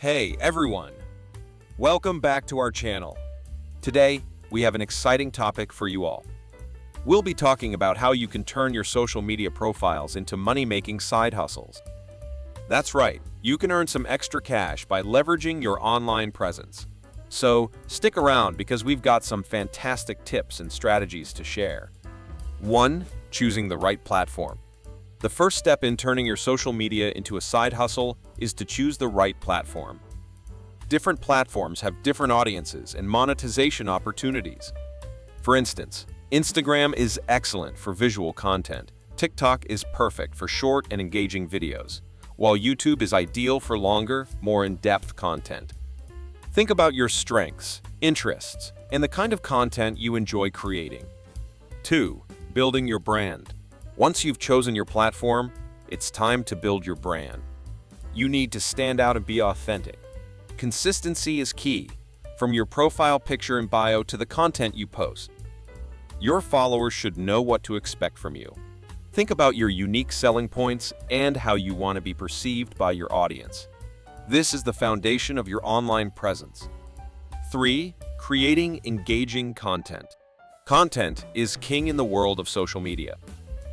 Hey everyone! Welcome back to our channel. Today, we have an exciting topic for you all. We'll be talking about how you can turn your social media profiles into money-making side hustles. That's right, you can earn some extra cash by leveraging your online presence. So, stick around because we've got some fantastic tips and strategies to share. 1. Choosing the right platform. The first step in turning your social media into a side hustle is to choose the right platform. Different platforms have different audiences and monetization opportunities. For instance, Instagram is excellent for visual content, TikTok is perfect for short and engaging videos, while YouTube is ideal for longer, more in-depth content. Think about your strengths, interests, and the kind of content you enjoy creating. 2. Building your brand. Once you've chosen your platform, it's time to build your brand. You need to stand out and be authentic. Consistency is key, from your profile picture and bio to the content you post. Your followers should know what to expect from you. Think about your unique selling points and how you want to be perceived by your audience. This is the foundation of your online presence. 3. Creating engaging content. Content is king in the world of social media.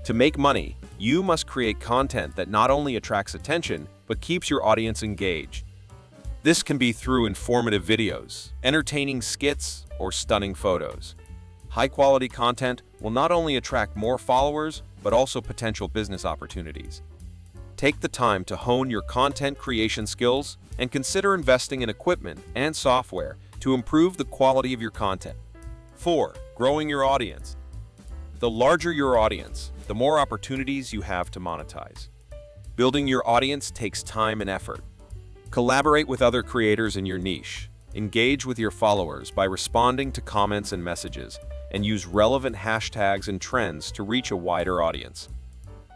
To make money, you must create content that not only attracts attention, but keeps your audience engaged. This can be through informative videos, entertaining skits, or stunning photos. High-quality content will not only attract more followers, but also potential business opportunities. Take the time to hone your content creation skills and consider investing in equipment and software to improve the quality of your content. 4. Growing your audience. The larger your audience, the more opportunities you have to monetize. Building your audience takes time and effort. Collaborate with other creators in your niche. Engage with your followers by responding to comments and messages, and use relevant hashtags and trends to reach a wider audience.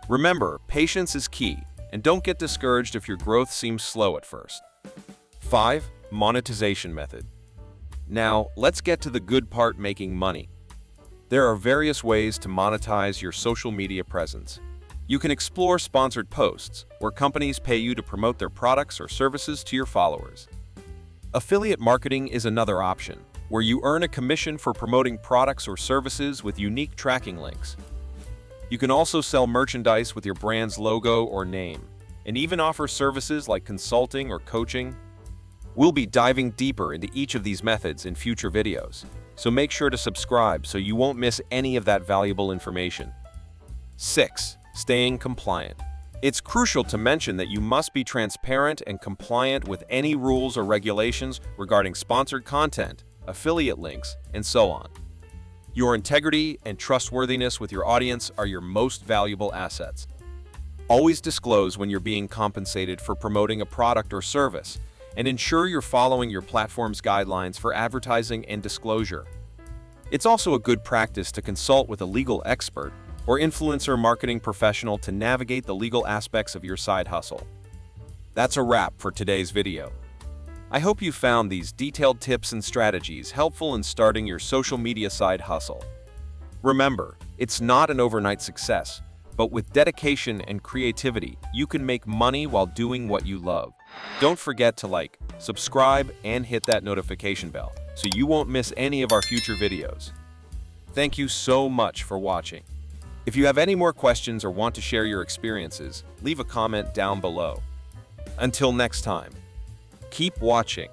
Remember, patience is key, and don't get discouraged if your growth seems slow at first. 5. Monetization method. Now, let's get to the good part: making money. There are various ways to monetize your social media presence. You can explore sponsored posts, where companies pay you to promote their products or services to your followers. Affiliate marketing is another option, where you earn a commission for promoting products or services with unique tracking links. You can also sell merchandise with your brand's logo or name, and even offer services like consulting or coaching. We'll be diving deeper into each of these methods in future videos, so make sure to subscribe so you won't miss any of that valuable information. 6. Staying compliant. It's crucial to mention that you must be transparent and compliant with any rules or regulations regarding sponsored content, affiliate links, and so on. Your integrity and trustworthiness with your audience are your most valuable assets. Always disclose when you're being compensated for promoting a product or service, and ensure you're following your platform's guidelines for advertising and disclosure. It's also a good practice to consult with a legal expert or influencer marketing professional to navigate the legal aspects of your side hustle. That's a wrap for today's video. I hope you found these detailed tips and strategies helpful in starting your social media side hustle. Remember, it's not an overnight success, but with dedication and creativity, you can make money while doing what you love. Don't forget to like, subscribe, and hit that notification bell so you won't miss any of our future videos. Thank you so much for watching. If you have any more questions or want to share your experiences, leave a comment down below. Until next time, keep watching.